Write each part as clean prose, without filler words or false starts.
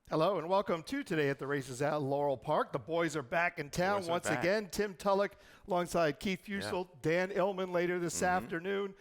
Hello and welcome to Today at the Races at Laurel Park. The boys are back in town once again. Tim Tulloch alongside Keith Fusel, Dan Illman later this afternoon.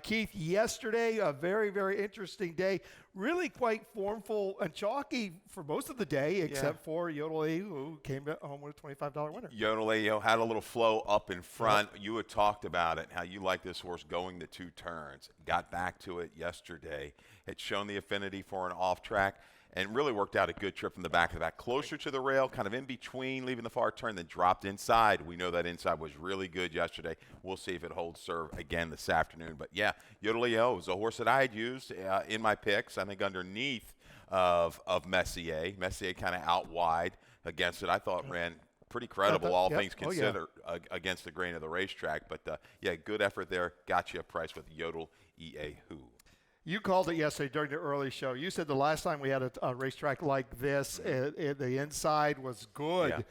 Keith, yesterday, a very, very interesting day. Really quite formful and chalky for most of the day, except for Yodel A, who came home with a $25 winner. Yodel A had a little flow up in front. You had talked about it, how you like this horse going the 2 turns. Got back to it yesterday. Had shown the affinity for an off track. And really worked out a good trip from the back of the back, closer to the rail, kind of in between, leaving the far turn, then dropped inside. We know that inside was really good yesterday. We'll see if it holds serve again this afternoon. But, yeah, Yodelio was a horse that I had used in my picks, I think underneath of Messier. Messier kind of out wide against it. I thought ran pretty credible, all things considered, against the grain of the racetrack. But, yeah, good effort there. Got you a price with Yodel E.A. Who. You called it yesterday during the early show. You said the last time we had a racetrack like this, the inside was good.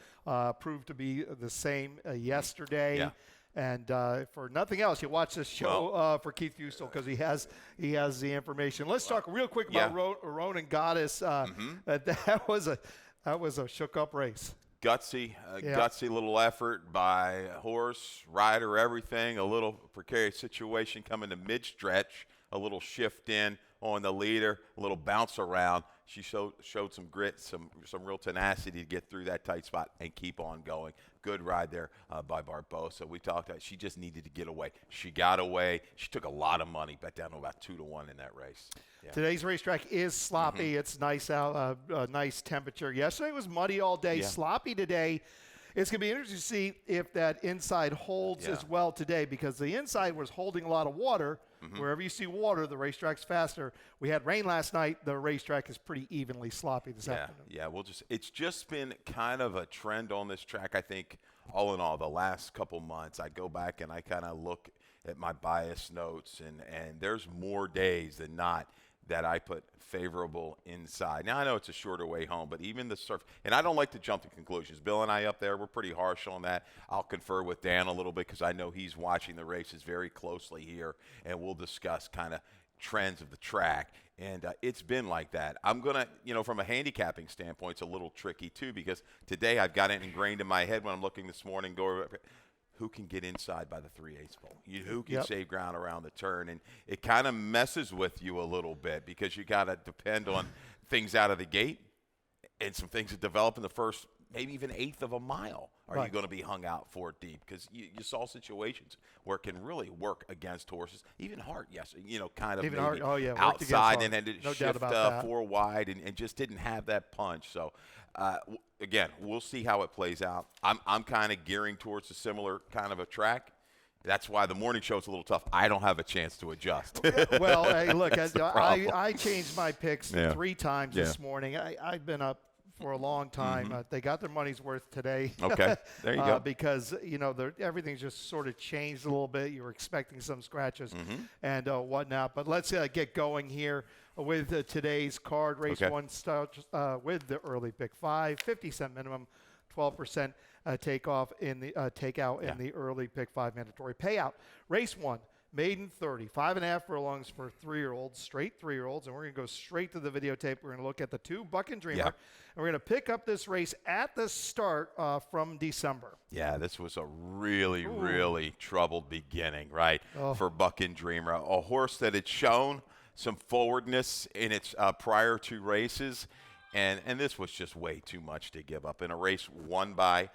Proved to be the same yesterday. Yeah. And for nothing else, you watch this show for Keith Fusel because he has the information. Let's talk real quick about Roan and Goddess. That was a shook up race. Gutsy little effort by horse, rider, everything. A little precarious situation coming to mid-stretch. A little shift in on the leader, a little bounce around. She showed some grit, some real tenacity to get through that tight spot and keep on going. Good ride there by Barbosa. We talked about she just needed to get away. She got away. She took a lot of money, bet down to about 2-1 in that race. Yeah. Today's racetrack is sloppy. It's nice out, nice temperature. Yesterday was muddy all day, sloppy today. It's going to be interesting to see if that inside holds as well today because the inside was holding a lot of water. Wherever you see water, the racetrack's faster. We had rain last night. The racetrack is pretty evenly sloppy this afternoon. Yeah, it's just been kind of a trend on this track, I think, all in all, the last couple months. I go back and I kind of look at my bias notes, and there's more days than not that I put favorable inside. Now, I know it's a shorter way home, but even the surf – and I don't like to jump to conclusions. Bill and I up there, we're pretty harsh on that. I'll confer with Dan a little bit because I know he's watching the races very closely here, and we'll discuss kind of trends of the track. And it's been like that. I'm going to – from a handicapping standpoint, it's a little tricky too because today I've got it ingrained in my head when I'm looking this morning, who can get inside by the 3/8 pole? Who can save ground around the turn? And it kind of messes with you a little bit because you got to depend on things out of the gate and some things that develop in the first maybe even eighth of a mile. Are you going to be hung out for deep? Because you saw situations where it can really work against horses. Even Hart, kind of even maybe Hart, outside and then to shift 4 wide and just didn't have that punch. So, again, we'll see how it plays out. I'm kind of gearing towards a similar kind of a track. That's why the morning show is a little tough. I don't have a chance to adjust. Well, hey, look, I changed my picks 3 times this morning. I've been up for a long time. They got their money's worth today. Okay, there you go. Because, everything's just sort of changed a little bit. You were expecting some scratches and whatnot. But let's get going here with today's card. Race 1 starts with the early pick 5, 50-cent minimum, 12% takeout in the early pick 5 mandatory payout. Race 1. Maiden 30, 5.5 furlongs for 3-year-olds, straight 3-year-olds, and we're going to go straight to the videotape. We're going to look at the 2 Buck and Dreamer, and we're going to pick up this race at the start from December. Yeah, this was a really, really troubled beginning, right, for Buck and Dreamer, a horse that had shown some forwardness in its prior 2 races, and this was just way too much to give up in a race won by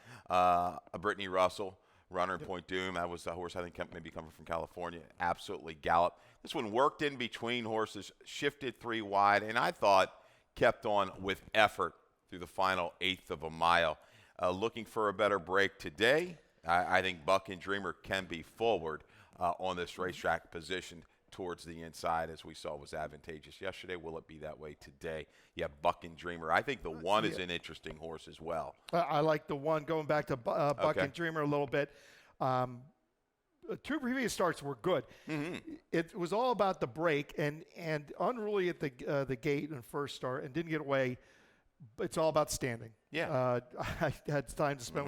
Brittany Russell. Runner in Point Doom. That was the horse I think maybe coming from California. Absolutely galloped. This one worked in between horses, shifted 3 wide, and I thought kept on with effort through the final eighth of a mile. Looking for a better break today. I think Buck and Dreamer can be forward on this racetrack, positioned towards the inside, as we saw was advantageous yesterday. Will it be that way today? Yeah, Buck and Dreamer. I think the 1 is an interesting horse as well. I like the 1. Going back to Buck and Dreamer a little bit. 2 previous starts were good. It was all about the break and unruly at the gate in first start and didn't get away. It's all about standing. Yeah. I had time to spend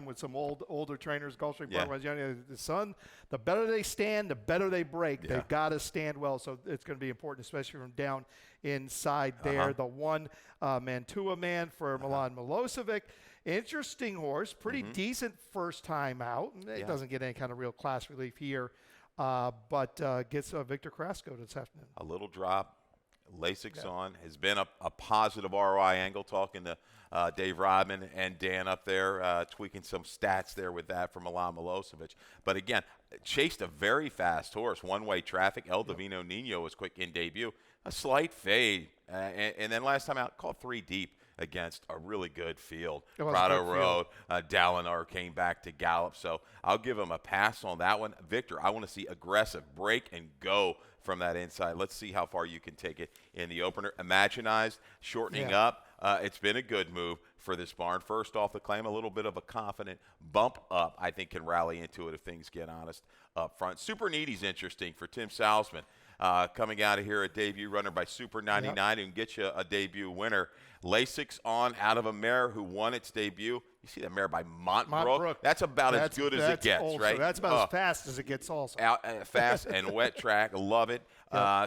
with some older trainers, Gulfstream Park, when I was young. The son, the better they stand, the better they break. Yeah. They've got to stand well, so it's going to be important, especially from down inside there. The one Mantua man for Milan Milosevic. Interesting horse, pretty decent first time out. It doesn't get any kind of real class relief here, but gets Victor Carrasco this afternoon. A little drop. LASIK's on. Has been a positive ROI angle, talking to Dave Rodman and Dan up there, tweaking some stats there with that from Milan Milosevic. But again, chased a very fast horse, one-way traffic. El Divino Nino was quick in debut. A slight fade, and then last time out, caught 3 deep against a really good field. Prado Road, Dalinar came back to gallop, so I'll give him a pass on that one. Victor, I want to see aggressive break and go from that inside. Let's see how far you can take it in the opener. Imaginized, shortening up. It's been a good move for this barn. First off the claim, a little bit of a confident bump up. I think can rally into it if things get honest up front. Super Needy's interesting for Tim Salzman. Coming out of here, a debut runner by Super 99 and get you a debut winner. LASIK's on out of a mare who won its debut. You see that mare by Montbrook? That's about as good as it gets, also, right? That's about as fast as it gets also. Fast and wet track. Love it.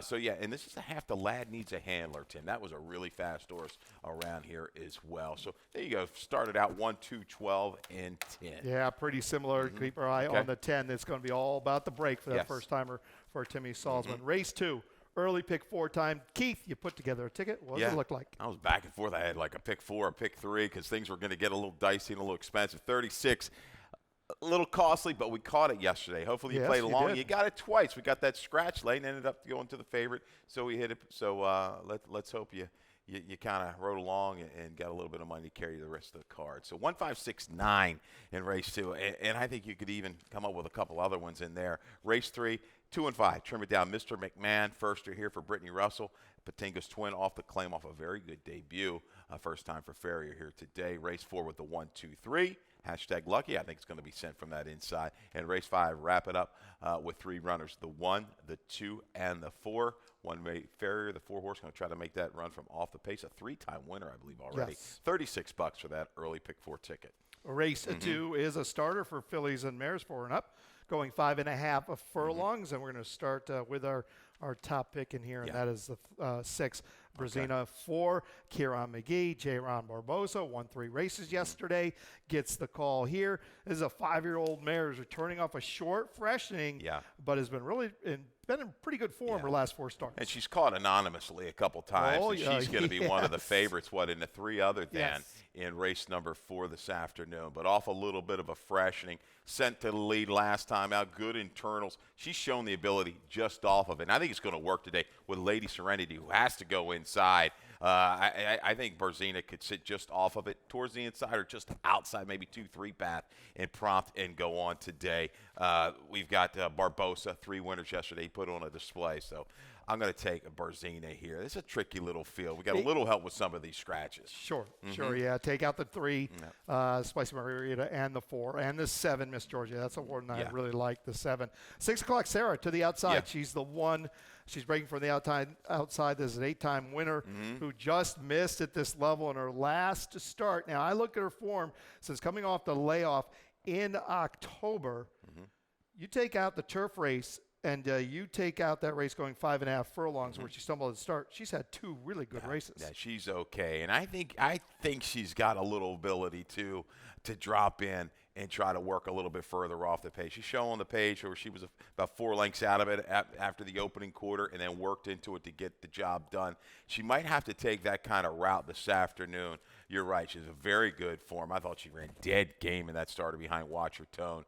So, yeah, and this is half the lad needs a handler, Tim. That was a really fast horse around here as well. So, there you go. Started out 1, 2, 12, and 10. Yeah, pretty similar. Keep our eye on the 10. It's going to be all about the break for that first-timer for Timmy Salzman. Race 2. Early pick 4 time. Keith, you put together a ticket. What does it look like? I was back and forth. I had like a pick 4, a pick 3 because things were going to get a little dicey and a little expensive. 36, a little costly, but we caught it yesterday. Hopefully you played along. You got it twice. We got that scratch lane, ended up going to the favorite, so we hit it. So let's hope you kind of rode along and got a little bit of money to carry the rest of the card. So 1569 in race 2, and I think you could even come up with a couple other ones in there. Race 3. 2 and 5, trim it down. Mr. McMahon, firster here for Brittany Russell. Patinga's twin off the claim off a very good debut. First time for Farrier here today. Race 4 with the 1, 2, 3. Hashtag lucky. I think it's going to be sent from that inside. And race 5, wrap it up with 3 runners. The 1, the 2, and the 4. One-way Farrier, the 4-horse, going to try to make that run from off the pace. A 3-time winner, I believe, already. Yes. $36 for that early pick 4 ticket. Race 2 is a starter for fillies and mares 4 and up, going 5.5 furlongs, and we're going to start with our top pick in here, and that is the 6, Brazina 4, Kieran McGee, J-Ron Barbosa, won 3 races yesterday, gets the call here. This is a 5-year-old mare who's returning off a short freshening, but has been really been in pretty good form her last 4 starts. And she's caught anonymously a couple times. And she's going to be one of the favorites, in the 3 other than in race number 4 this afternoon. But off a little bit of a freshening. Sent to the lead last time out. Good internals. She's shown the ability just off of it. And I think it's going to work today with Lady Serenity, who has to go inside. I think Berzina could sit just off of it towards the inside or just outside, maybe 2-3 path, and prompt and go on today. We've got Barbosa, 3 winners yesterday. He put on a display. So I'm going to take a Berzina here. This is a tricky little field. We got a little help with some of these scratches. Sure, yeah. Take out the 3, Spicy Margarita, and the 4, and the 7, Miss Georgia. That's a one I really like, the 7. 6 o'clock, Sarah, to the outside. She's the one. She's breaking from the outside. This is an 8-time winner who just missed at this level in her last start. Now, I look at her form since coming off the layoff in October. You take out the turf race, and you take out that race going 5.5 furlongs where she stumbled at the start. She's had 2 really good races. Yeah, she's okay. And I think she's got a little ability to drop in and try to work a little bit further off the pace. She's showing the page where she was about 4 lengths out of it after the opening quarter and then worked into it to get the job done. She might have to take that kind of route this afternoon. You're right. She's a very good form. I thought she ran dead game in that starter behind Watch Your Tone.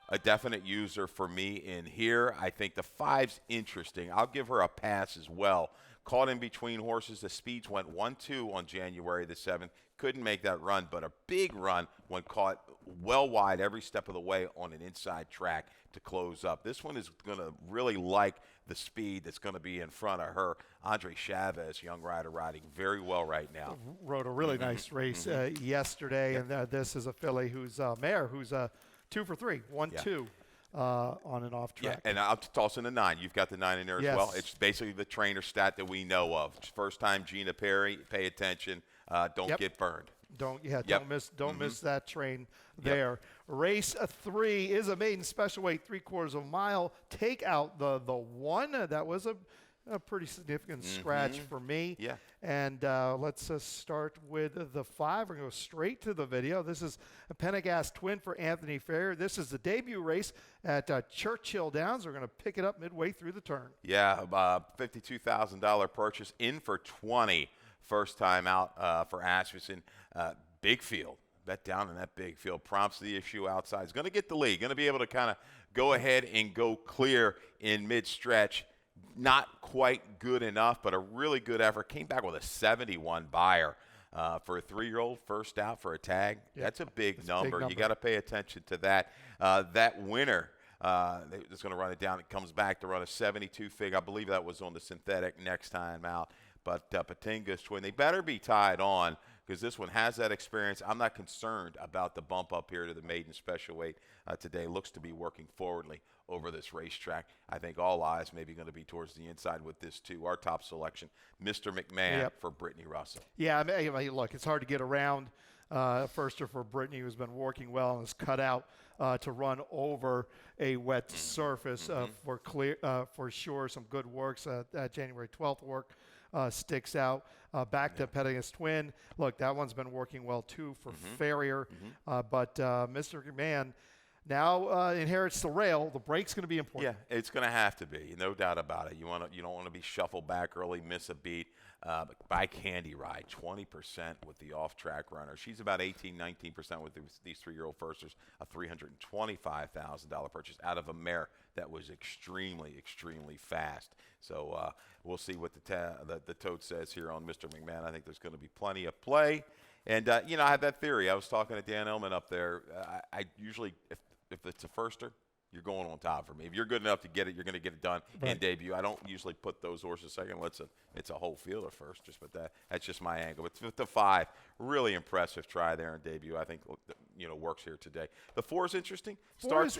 A definite user for me in here. I think the 5's interesting. I'll give her a pass as well. Caught in between horses. The speeds went 1-2 on January the 7th. Couldn't make that run, but a big run when caught well wide every step of the way on an inside track to close up. This one is going to really like the speed that's going to be in front of her. Andre Chavez, young rider, riding very well right now. Rode a really nice race yesterday, and this is a filly who's mare who's 2 for 3, 1-2. on an off track. Yeah, and I'll toss in the 9. You've got the 9 in there as well. It's basically the trainer stat that we know of. First time Gina Perry, pay attention, don't get burned. Don't miss that train there. Yep. Race 3 is a maiden special weight 3/4 of a mile. Take out the 1. That was a pretty significant scratch for me. Yeah. And let's start with the 5. We're going to go straight to the video. This is a Pendergast twin for Anthony Ferrier. This is the debut race at Churchill Downs. We're going to pick it up midway through the turn. Yeah, $52,000 purchase in for 20. First time out for Asmussen. Big field. Bet down in that big field. Prompts the issue outside. He's going to get the lead. Going to be able to kind of go ahead and go clear in mid-stretch. Not quite good enough, but a really good effort. Came back with a 71 buyer for a 3-year-old, first out for a tag. Yep. That's a big number. You got to pay attention to that. That winner that's going to run it down. It comes back to run a 72 fig. I believe that was on the synthetic next time out. But Patinga's twin, they better be tied on because this one has that experience. I'm not concerned about the bump up here to the maiden special weight today. Looks to be working forwardly over this racetrack. I think all eyes maybe going to be towards the inside with this too. Our top selection, Mr. McMahon for Brittany Russell. Yeah, I mean, look, it's hard to get around firster for Brittany, who's been working well and is cut out to run over a wet surface for sure. Some good works. That January 12th work sticks out. Back to Pendergast twin. Look, that one's been working well too for Ferrier. But Mr. McMahon now inherits the rail. The brake's going to be important. Yeah, it's going to have to be, no doubt about it. You don't want to be shuffled back early, miss a beat. Bike handy ride, 20% with the off-track runner. She's about 18-19% with these 3-year-old firsters. A $325,000 purchase out of a mare that was extremely, extremely fast. So we'll see what the tote says here on Mr. McMahon. I think there's going to be plenty of play. And, I had that theory. I was talking to Dan Ellman up there. I usually, if it's a firster, you're going on top for me. If you're good enough to get it, you're going to get it done in debut. I don't usually put those horses second. It's a whole fielder first, but that's just my angle. But the 5, really impressive try there in debut. I think works here today. The 4 is interesting. Starts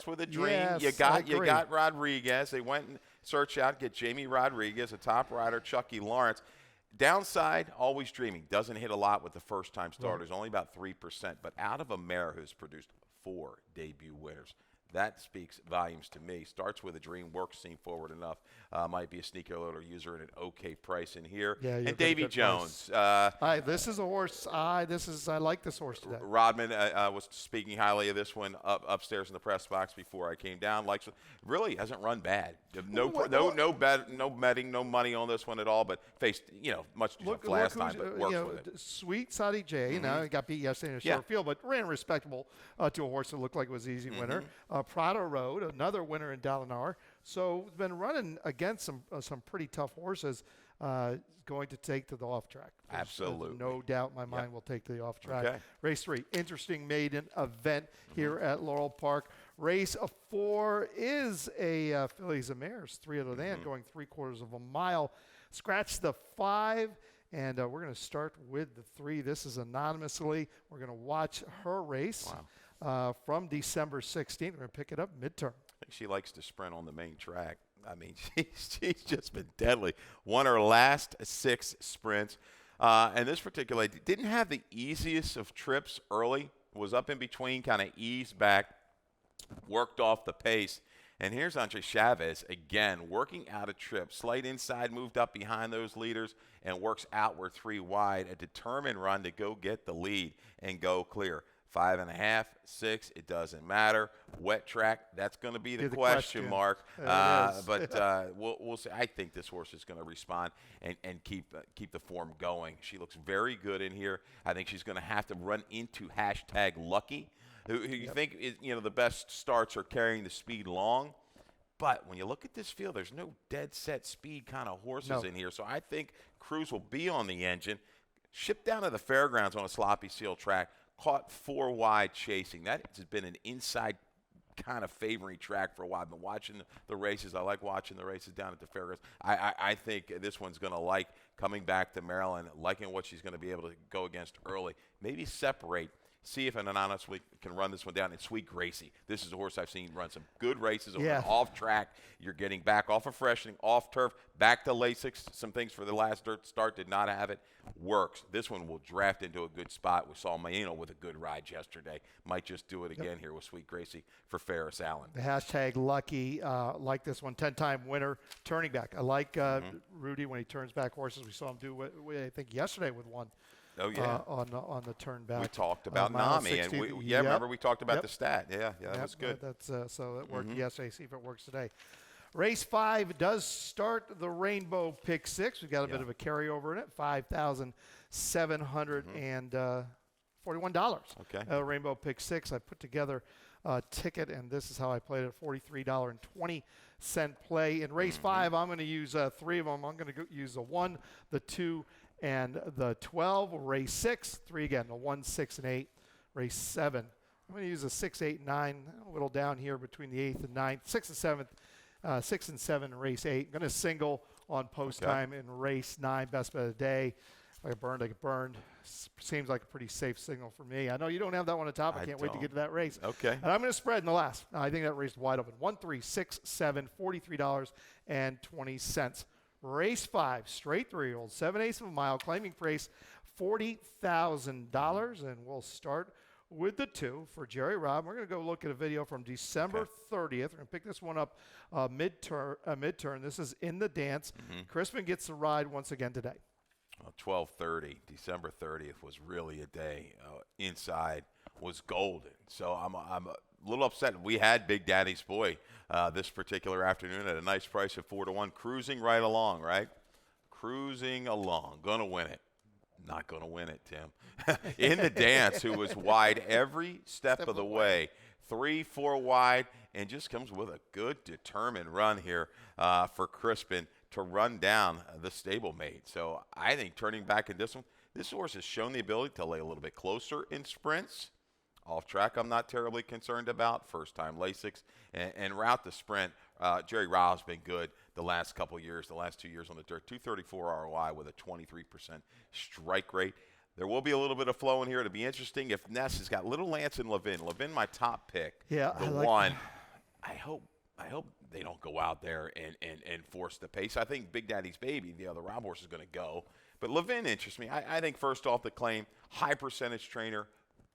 with a dream. Yes, you got Rodriguez. They went and searched out, get Jamie Rodriguez, a top rider, Chucky Lawrence. Downside, always dreaming. Doesn't hit a lot with the first-time starters, only about 3%. But out of a mare who's produced 4 debut winners. That speaks volumes to me. Starts with a dream, works seen forward enough. Might be a sneaker loader user at an okay price in here. Yeah, and Davy Jones. This is a horse. I like this horse today. Rodman was speaking highly of this one upstairs in the press box before I came down. Likes it. Really hasn't run bad. No betting, no money on this one at all. But faced much last time, but worked with it. Sweet Sadie J. He got beat yesterday in a short field, but ran respectable to a horse that looked like it was an easy winner. Prado Road, another winner in Dalinar. So been running against some pretty tough horses. Going to take to the off track. Absolutely. No doubt in my mind will take to the off track. Okay. Race 3, interesting maiden event here at Laurel Park. Race 4 is a Fillies and Mares, 3 other than, going 3/4 of a mile. Scratch the 5. And we're going to start with the 3. This is anonymously. We're going to watch her race. Wow. From December 16th. We're going to pick it up midterm. I think she likes to sprint on the main track. I mean, she's just been deadly. Won her last 6 sprints. And this particular lady didn't have the easiest of trips early. Was up in between, kind of eased back, worked off the pace. And here's Andre Chavez again, working out a trip. Slight inside, moved up behind those leaders, and works outward 3 wide. A determined run to go get the lead and go clear. 5.5, 6, it doesn't matter. Wet track, that's going to be the question mark. But we'll see. I think this horse is going to respond and keep the form going. She looks very good in here. I think she's going to have to run into #lucky. Who you think is, the best starts are carrying the speed long. But when you look at this field, there's no dead set speed kind of horses in here. So I think Cruz will be on the engine, shipped down to the fairgrounds on a sloppy seal track. Caught 4 wide chasing. That has been an inside kind of favoring track for a while. I've been watching the races. I like watching the races down at the fairgrounds. I think this one's going to like coming back to Maryland, liking what she's going to be able to go against early. Maybe separate see if an anonymous can run this one down. And Sweet Gracie, this is a horse I've seen run some good races off track. You're getting back off of freshening, off turf, back to Lasix. Some things for the last dirt start did not have it. Works. This one will draft into a good spot. We saw Maino with a good ride yesterday. Might just do it again here with Sweet Gracie for Ferris Allen. The hashtag lucky, like this one, 10-time winner, turning back. I like Rudy when he turns back horses. We saw him do, I think, yesterday with one. Oh, yeah. On the turn back. We talked about Nami. And remember we talked about the stat. Yeah, that was good. So it worked yesterday. See if it works today. Race 5 does start the Rainbow Pick 6. We've got a bit of a carryover in it, $5,741. Okay. Rainbow Pick 6. I put together a ticket, and this is how I played it, $43.20 play. In race 5, I'm going to use 3 of them. I'm going to use the 1, the 2, and the 12. Race 6, 3 again, the 1, 6, and 8. Race 7, I'm going to use a 6, 8, 9, a little down here between the 8th and 9th. 6 and 7th. 6 and 7 in race 8. I'm going to single on post time in race 9. Best bet of the day. If I get burned, I get burned. Seems like a pretty safe signal for me. I know you don't have that one on top. I can't wait to get to that race. Okay. And I'm going to spread in the last. I think that race is wide open. 1, 3, 6, 7, $43.20. Race 5, straight 3-year-old, 7/8 of a mile, claiming price $40,000. And we'll start with the 2 for Jerry Robb. We're going to go look at a video from December 30th. We're going to pick this one up mid-turn. This is in the dance. Crispin gets the ride once again today. 12:30, December 30th was really a day. Inside was golden. So I'm a little upset. We had Big Daddy's Boy this particular afternoon at a nice price of 4-1, cruising right along, right? Cruising along. Going to win it. Not going to win it, Tim. In the dance, who was wide every step of the way. 3, 4 wide, and just comes with a good, determined run here for Crispin to run down the stablemate. So I think turning back in this one, this horse has shown the ability to lay a little bit closer in sprints. Off track, I'm not terribly concerned about. First time Lasix and route the sprint. Jerry Robb's been good the last couple years, the last 2 years on the dirt. 234 ROI with a 23% strike rate. There will be a little bit of flow in here. It'll be interesting if Ness has got little Lance and Levin. Levin, my top pick. Yeah, the one. I hope they don't go out there and force the pace. I think Big Daddy's Baby, the other Rob horse, is going to go. But Levin interests me. I think first off the claim, high percentage trainer,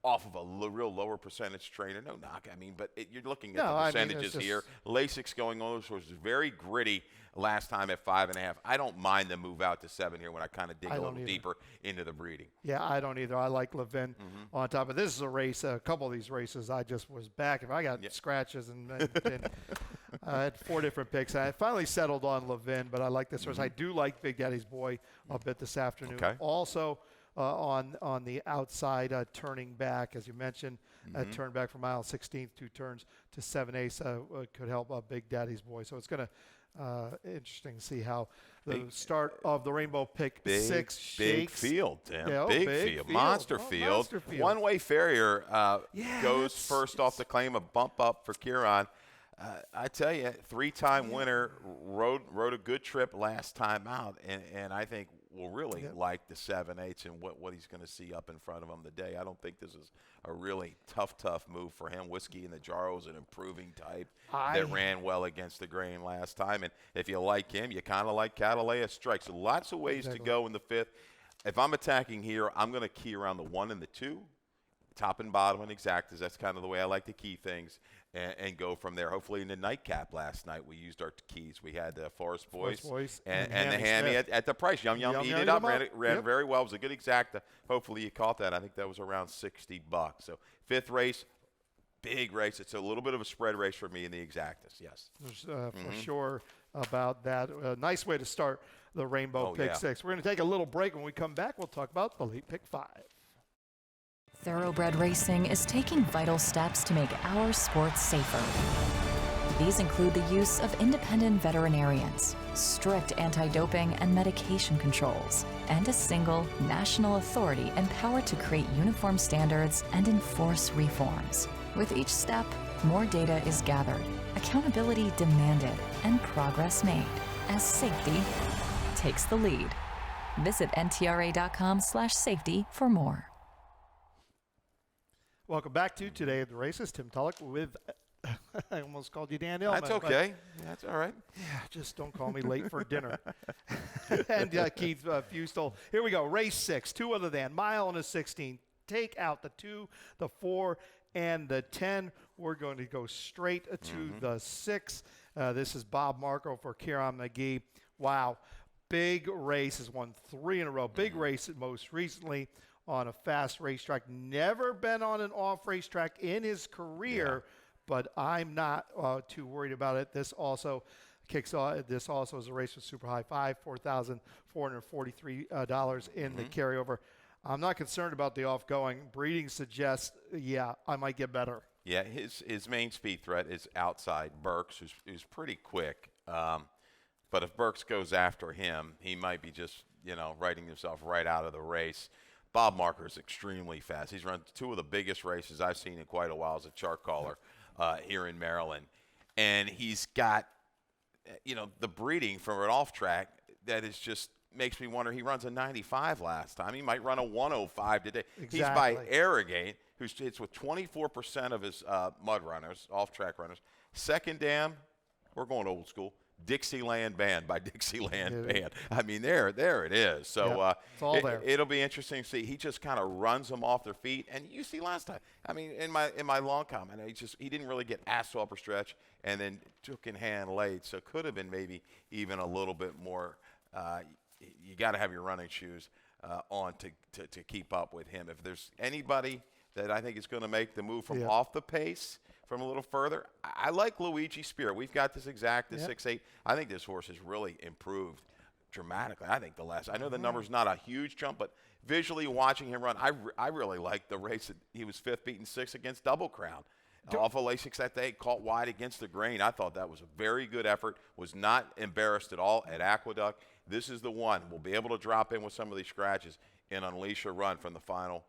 off of a real lower percentage trainer. No knock, I mean, but you're looking at the percentages here. Lasix going on, this was very gritty last time at 5.5. I don't mind the move out to 7 here when I kind of dig a little deeper into the breeding. Yeah, I don't either. I like Levin on top of this. Is a race, a couple of these races, I just was back. If I got scratches and I had 4 different picks. I finally settled on Levin, but I like this race. I do like Big Daddy's Boy a bit this afternoon. Okay. Also, on the outside, turning back, as you mentioned, turn back from mile 16th, 2 turns to 7/8 could help Big Daddy's Boy. So it's going to interesting to see how the start of the Rainbow Pick 6 shakes. Big field, Tim. Yeah, big field. Monster field. One-way Farrier goes first off the claim, a bump up for Kieran. I tell you, 3-time winner, rode a good trip last time out, and I think will really like the 7/8 and what he's going to see up in front of him today. I don't think this is a really tough move for him. Whiskey in the Jar was an improving type that ran well against the grain last time. And if you like him, you kind of like Catalea Strikes. So lots of ways to go in the 5th. If I'm attacking here, I'm going to key around the 1 and the 2. Top and bottom and exactas. That's kind of the way I like to key things and go from there. Hopefully in the nightcap last night we used our keys. We had the Forest Boys and the Hammy at the price. Yum Eat It Up. Ran very well. It was a good exacta. Hopefully you caught that. I think that was around $60. So 5th race, big race. It's a little bit of a spread race for me in the exactas. Yes. For sure about that. A nice way to start the Rainbow Pick 6. We're going to take a little break. When we come back, we'll talk about the late pick 5. Thoroughbred Racing is taking vital steps to make our sports safer. These include the use of independent veterinarians, strict anti-doping and medication controls, and a single national authority empowered to create uniform standards and enforce reforms. With each step, more data is gathered, accountability demanded, and progress made as safety takes the lead. Visit ntra.com/safety for more. Welcome back to Today at the Races. Tim Tulloch with, I almost called you Dan Illman. That's okay. That's all right. Yeah, just don't call me late for dinner. And Keith Fustel. Here we go. Race 6, 2 other than, mile and a 16. Take out the 2, the 4, and the 10. We're going to go straight to the 6. This is Bob Marco for Kieran McGee. Wow. Big race. Has won 3 in a row. Big race most recently on a fast racetrack. Never been on an off racetrack in his career, but I'm not too worried about it. This also kicks off. This also is a race with super high five, $4,443 in the carryover. I'm not concerned about the offgoing. Breeding suggests, I might get better. Yeah, his main speed threat is outside Burks, who's pretty quick. But if Burks goes after him, he might be just, writing himself right out of the race. Bob Marker is extremely fast. He's run 2 of the biggest races I've seen in quite a while as a chart caller here in Maryland. And he's got, the breeding from an off track that is just makes me wonder. He runs a 95 last time. He might run a 105 today. Exactly. He's by Arrogate, who hits with 24% of his mud runners, off track runners. Second dam, we're going old school. Dixieland Band by Dixieland Band. I mean, there it is. So it's all there. It'll be interesting to see. He just kind of runs them off their feet. And you see last time, I mean, in my long comment, he didn't really get asked to upper stretch and then took in hand late. So could have been maybe even a little bit more. You got to have your running shoes on to keep up with him. If there's anybody that I think is going to make the move from off the pace from a little further, I like Luigi Spirit. We've got this exact, the 6'8". I think this horse has really improved dramatically. I think I know the number's not a huge jump, but visually watching him run, I really like the race that he was 5th, beaten 6th against Double Crown. Off of Lasix that day, caught wide against the grain. I thought that was a very good effort. Was not embarrassed at all at Aqueduct. This is the one. We'll be able to drop in with some of these scratches and unleash a run from the final,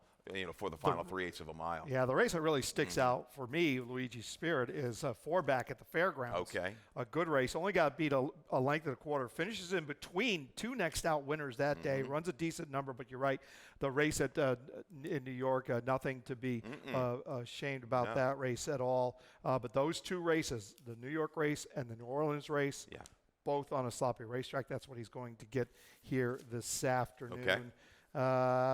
for the final 3/8 of a mile. Yeah, the race that really sticks out for me, Luigi Spirit, is 4-back at the Fairgrounds. Okay. A good race. Only got beat a length and a quarter. Finishes in between 2 next out winners that day. Runs a decent number, but you're right. The race at in New York, nothing to be ashamed about that race at all. But those 2 races, the New York race and the New Orleans race, both on a sloppy racetrack. That's what he's going to get here this afternoon. Okay.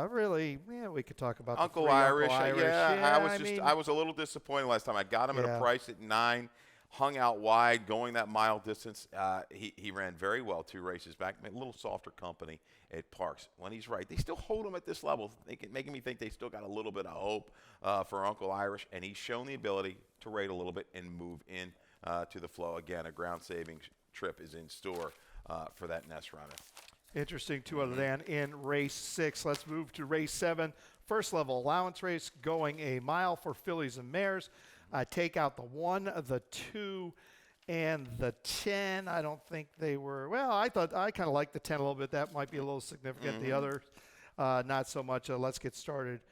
Really, we could talk about Uncle the Irish. Uncle Irish. I was a little disappointed last time. I got him at a price at 9, hung out wide, going that mile distance. He ran very well 2 races back. A little softer company at Parks. When he's right, they still hold him at this level, making me think they still got a little bit of hope for Uncle Irish. And he's shown the ability to rate a little bit and move in to the flow. Again, a ground-saving trip is in store for that Nest runner. Interesting, 2 other than in race 6. Let's move to race 7. First level allowance race going a mile for fillies and mares. Take out the 1, the 2, and the 10. I don't think they were. Well, I kind of like the 10 a little bit. That might be a little significant. The other, not so much. Let's get started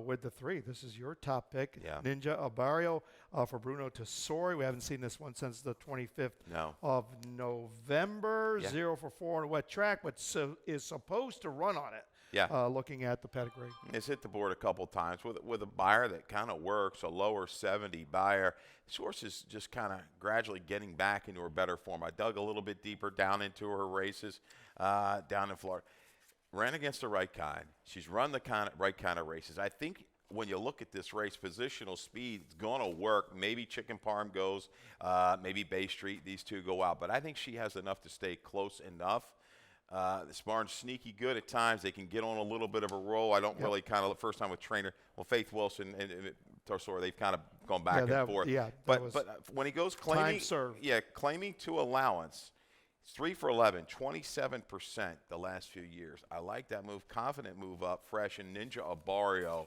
with the 3. This is your top pick. Ninja Abario for Bruno Tessori. We haven't seen this one since the 25th of November. 0 for 4 on a wet track, but is supposed to run on it. Looking at the pedigree. It's hit the board a couple times with a buyer that kind of works, a lower 70 buyer. This horse is just kind of gradually getting back into her better form. I dug a little bit deeper down into her races down in Florida. Ran against the right kind. She's run the right kind of races. I think when you look at this race, positional speed is going to work. Maybe Chicken Parm goes, maybe Bay Street. These 2 go out. But I think she has enough to stay close enough. This barn's sneaky good at times. They can get on a little bit of a roll. I don't really the first time with trainer. Well, Faith Wilson and Torsor, they've kind of gone back and forth. But when he goes claiming, claiming to allowance, it's 3 for 11, 27% the last few years. I like that move. Confident move up, fresh, and Ninja Abario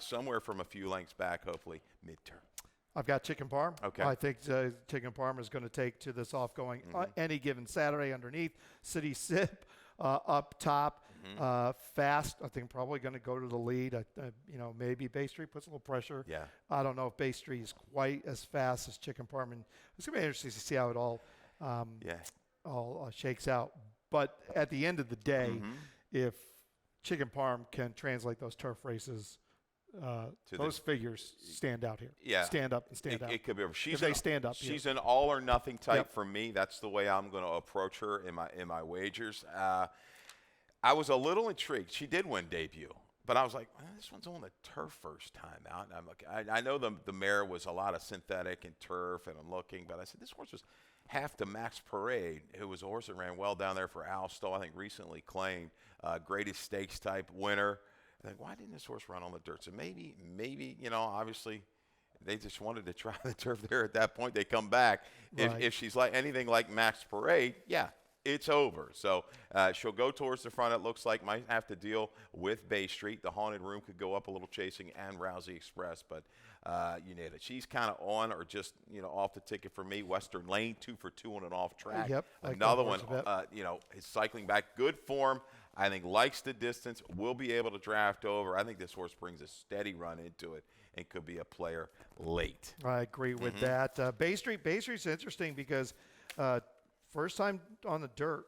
somewhere from a few lengths back, hopefully midterm. I've got Chicken Parm. Okay. I think Chicken Parm is going to take to this offgoing any given Saturday underneath. City Sip up top. Fast. I think probably going to go to the lead. Maybe Bay Street puts a little pressure. I don't know if Bay Street is quite as fast as Chicken Parm. And it's going to be interesting to see how it all shakes out. But at the end of the day, if Chicken Parm can translate those turf races those figures stand out here. Yeah. Stand up and stand out. It could be. If they stand up. She's an all or nothing type for me. That's the way I'm going to approach her in my wagers. I was a little intrigued. She did win debut, but I was like, this one's on the turf first time out. And I'm like, I know the mare was a lot of synthetic and turf, and I'm looking, but I said this horse was half to Max Parade, who was a horse that ran well down there for Al Stoll, I think recently claimed greatest stakes type winner. I think, why didn't this horse run on the dirt? So maybe, obviously they just wanted to try the turf there at that point. They come back. Right. If she's like anything like Max Parade, yeah, it's over. So she'll go towards the front. It looks like might have to deal with Bay Street. The Haunted Room could go up a little chasing and Rousey Express, but you need it. She's kind of on or just off the ticket for me. Western Lane 2 for 2 on an off track. Yep. Another one. Is cycling back, good form. I think likes the distance. Will be able to draft over. I think this horse brings a steady run into it and could be a player late. I agree with that. Bay Street's interesting because first time on the dirt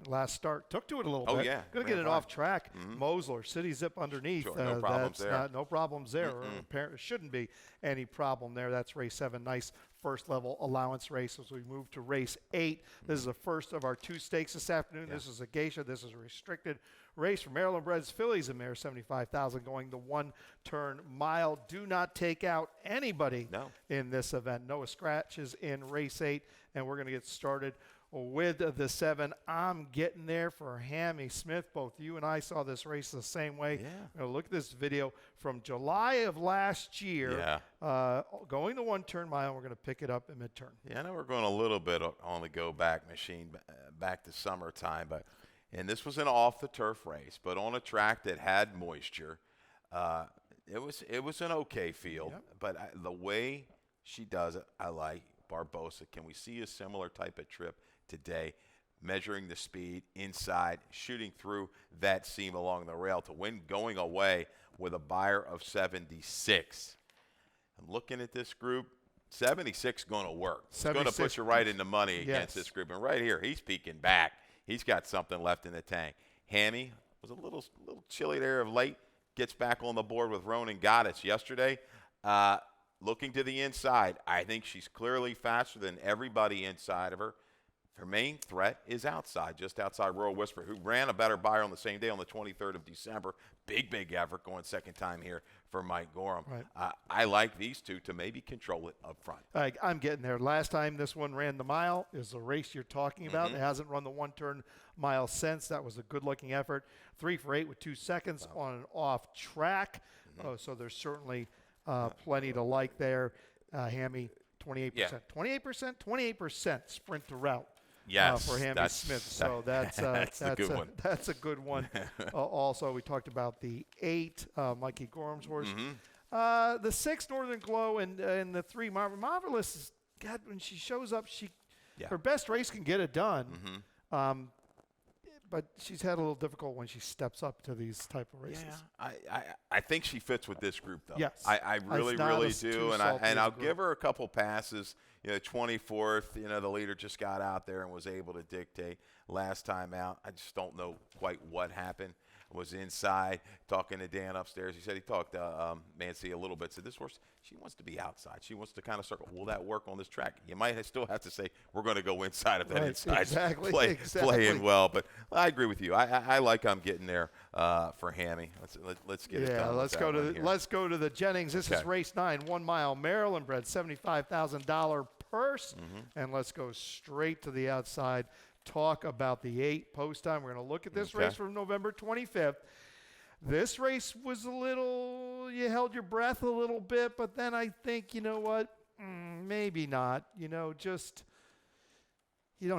last start. Took to it a little bit. Oh, yeah. Going to get it off track. Mosler, City Zip underneath. Sure, no problems there. No problems there. Apparently shouldn't be any problem there. That's race 7. Nice first level allowance race as we move to race 8. This is the first of our 2 stakes this afternoon. Yeah. This is a Geisha. This is a restricted race for Maryland Bred's fillies and mare 75,000 going the 1-turn mile. Do not take out anybody in this event. No scratches in race 8, and we're going to get started with the 7. I'm getting there for Hammy Smith. Both you and I saw this race the same way. Yeah. Look at this video from July of last year. Yeah. Going the 1-turn mile. We're going to pick it up in mid-turn. Yeah, I know we're going a little bit on the go-back machine back to summertime, and this was an off-the-turf race, but on a track that had moisture. It was an okay field, but the way she does it, I like. Barbosa, can we see a similar type of trip today, measuring the speed inside, shooting through that seam along the rail to win going away with a buyer of 76. I'm looking at this group. 76 going to work. It's going to put you right in the money against this group. And right here, he's peeking back. He's got something left in the tank. Hammy was a little chilly there of late. Gets back on the board with Ronan Goddess yesterday. Looking to the inside, I think she's clearly faster than everybody inside of her. Her main threat is outside, just outside Royal Whisper, who ran a better buyer on the same day on the 23rd of December. Big effort going second time here for Mike Gorham. Right. I like these two to maybe control it up front. I'm getting there. Last time this one ran the mile is the race you're talking about. It hasn't run the 1-turn mile since. That was a good-looking effort. 3 for 8 with 2 seconds on an off track. So there's certainly plenty to like there. Hammy, 28%. Yeah. 28% sprint to route. Yes, for Hammy Smith. So that's a good one. That's a good one. Also, we talked about the 8, Mikey Gorham's horse. The 6, Northern Glow, and the 3, Marvelous. God, when she shows up, her best race can get it done. But she's had a little difficult when she steps up to these type of races. Yeah, I think she fits with this group though. Yes, I really do, and I'll give her a couple passes. 24th. The leader just got out there and was able to dictate last time out. I just don't know quite what happened. Was inside talking to Dan upstairs. He said he talked to Nancy a little bit. Said this horse, she wants to be outside. She wants to kind of circle. Will that work on this track? You might still have to say we're going to go inside if that inside play in well. But I agree with you. I like I'm getting there for Hammy. Let's get it done. Let's go to the Jennings. This is race 9, 1 mile Maryland bred, $75,000 purse, and let's go straight to the outside. Talk about the 8 post time. We're going to look at this race from November 25th. This race was a little, you held your breath a little bit, but then I think, you know what, maybe not. You don't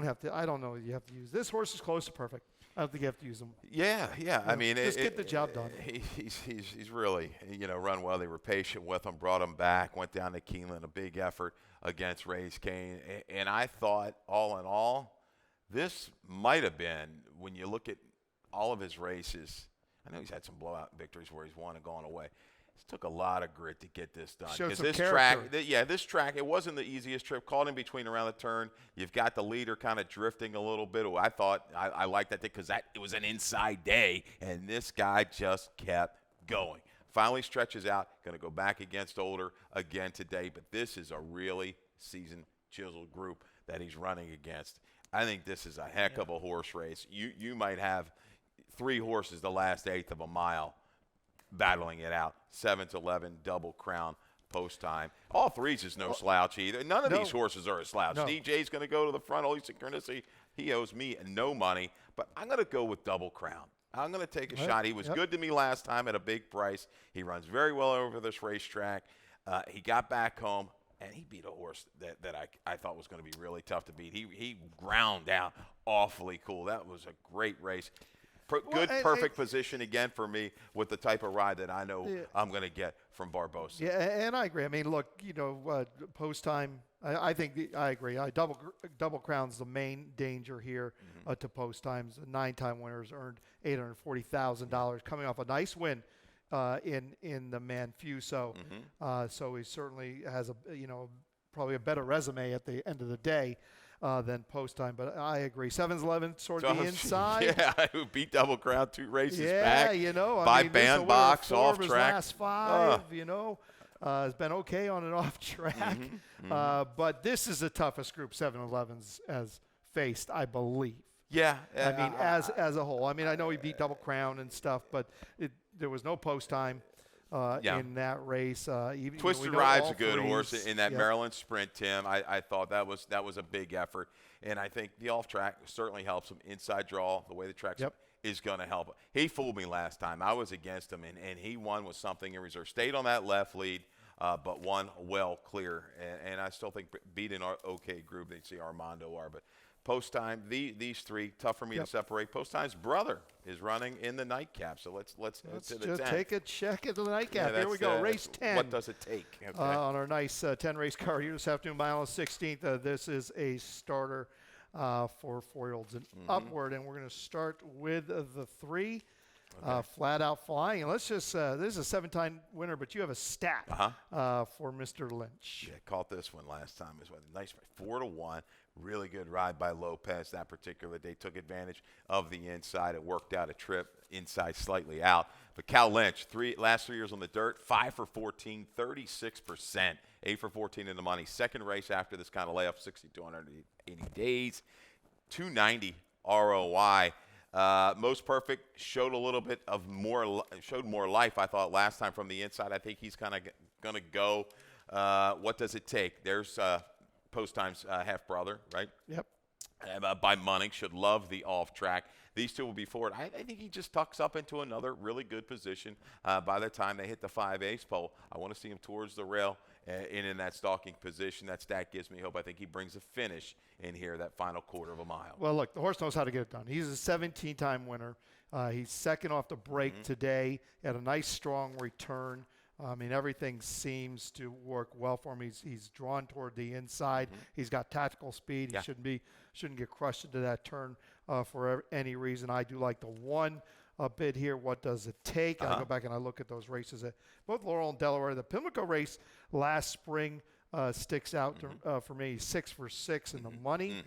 have to, I don't know, you have to use. This horse is close to perfect. I don't think you have to use him. Yeah. I mean, just get the job done. He's really, run well. They were patient with him, brought him back, went down to Keeneland, a big effort against Race Kane. And I thought, all in all, this might have been, when you look at all of his races, I know he's had some blowout victories where he's won and gone away. It took a lot of grit to get this done. Showed some this character. track, it wasn't the easiest trip. Caught in between around the turn. You've got the leader kind of drifting a little bit. I thought I liked that because it was an inside day, and this guy just kept going. Finally stretches out. Going to go back against Older again today. But this is a really seasoned, chiseled group that he's running against. I think this is a heck of a horse race. You might have 3 horses the last eighth of a mile battling it out. 7-11, Double Crown, Post Time. All threes is no slouch either. None of these horses are a slouch. No. DJ's going to go to the front. Holy Synchronicity, he owes me no money. But I'm going to go with Double Crown. I'm going to take a shot. He was good to me last time at a big price. He runs very well over this racetrack. He got back home, and he beat a horse that I thought was going to be really tough to beat. He ground down awfully cool. That was a great race. Perfect position again for me with the type of ride that I know I'm going to get from Barbosa. Yeah, and I agree. I mean, look, Post Time, I think I agree. Double Crown's the main danger here to Post Times. 9-time winners earned $840,000 coming off a nice win in the Manfuso. So he certainly has probably a better resume at the end of the day than Post Time. But I agree. 7-11 toward the inside. Yeah, who beat Double Crown 2 races back. By bandbox, off track. Last 5, has been okay on and off track. But this is the toughest group 7-11's has faced, I believe. Yeah. I mean, as a whole. I mean, I know he beat Double Crown and stuff, but there was no Post Time in that race. Twisted Ride's a good horse in that Maryland Sprint, Tim. I thought that was a big effort. And I think the off track certainly helps him. Inside draw, the way the track's is going to help. He fooled me last time. I was against him, and he won with something in reserve. Stayed on that left lead, but won well clear. And I still think beat an okay group. They'd see Armando are, but Post Time, these 3, tough for me to separate. Post Time's brother is running in the nightcap, so let's to the just 10. take a check at the nightcap. Here we go, race 10. What does it take? Okay. On our nice 10-race card here this afternoon, mile and 16th. This is a starter for 4-year-olds and upward, and we're going to start with the 3. Flat Out Flying. And let's just, this is a 7-time winner, but you have a stat for Mr. Lynch. Yeah, caught this one last time as well. Nice 4-1. Really good ride by Lopez that particular day. Took advantage of the inside. It worked out a trip inside slightly out. But Cal Lynch, last 3 years on the dirt, 5 for 14, 36%. 8 for 14 in the money. Second race after this kind of layoff, 6,280 days. 290 ROI. Most Perfect showed a little bit of more life, I thought, last time from the inside. I think he's kind of going to go. What does it take? There's Post Time's half-brother, right? Yep. By Munning, should love the off-track. These 2 will be forward. I think he just tucks up into another really good position by the time they hit the 5/8 pole. I want to see him towards the rail in that stalking position. That stat gives me hope. I think he brings a finish in here, that final quarter of a mile. Well, look, the horse knows how to get it done. He's a 17-time winner. He's second off the break today. He had a nice, strong return. I mean, everything seems to work well for him. He's drawn toward the inside. He's got tactical speed. He shouldn't get crushed into that turn for any reason. I do like the 1 bit here. What does it take? I go back and I look at those races at both Laurel and Delaware. The Pimlico race last spring sticks out for me. 6 for 6 in the money.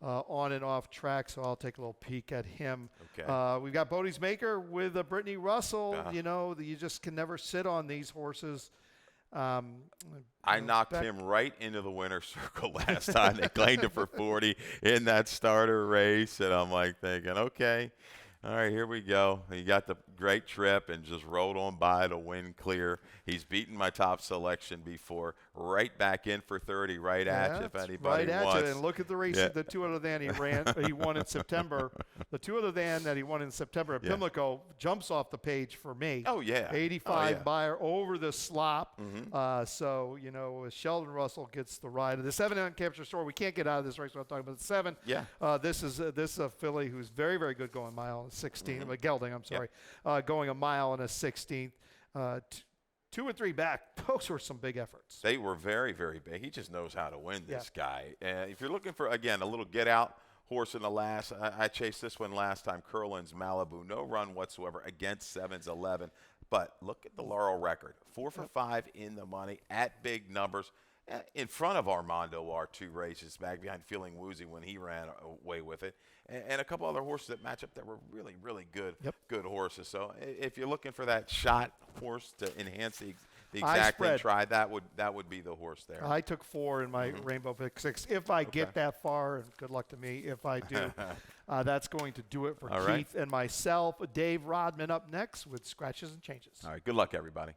On and off track, so I'll take a little peek at him. Okay. We've got Bodie's Maker with Brittany Russell. You just can never sit on these horses. I knocked him right into the winner's circle last time. They claimed him for 40 in that starter race, and I'm like thinking, okay, all right, here we go. He got the great trip and just rolled on by to win clear. He's beaten my top selection before. Right back in for 30, right at you if anybody right wants. At you. And look at the race. The 2 other than he won in September. The 2 other than that he won in September at Pimlico jumps off the page for me. Oh, yeah. 85 buyer over the slop. So, Sheldon Russell gets the ride. The 7 on Capture Store, we can't get out of this race without talking about the 7. Yeah. This is a filly who's very, very good going mile and 16. Gelding, I'm sorry. Going a mile and a 16th. 2 and 3 back. Those were some big efforts. They were very, very big. He just knows how to win, this guy. If you're looking for, again, a little get-out horse in the last, I chased this one last time, Curlin's Malibu. No run whatsoever against 7's 11. But look at the Laurel record. 4 for 5 in the money at big numbers. In front of Armando are 2 races back behind Feeling Woozy when he ran away with it, and a couple other horses that match up that were really, really good, good horses. So if you're looking for that shot horse to enhance the exact thing, try that would be the horse there. I took 4 in my Rainbow Pick 6. If I get that far, and good luck to me if I do, that's going to do it for Keith and myself. Dave Rodman up next with Scratches and Changes. All right, good luck, everybody.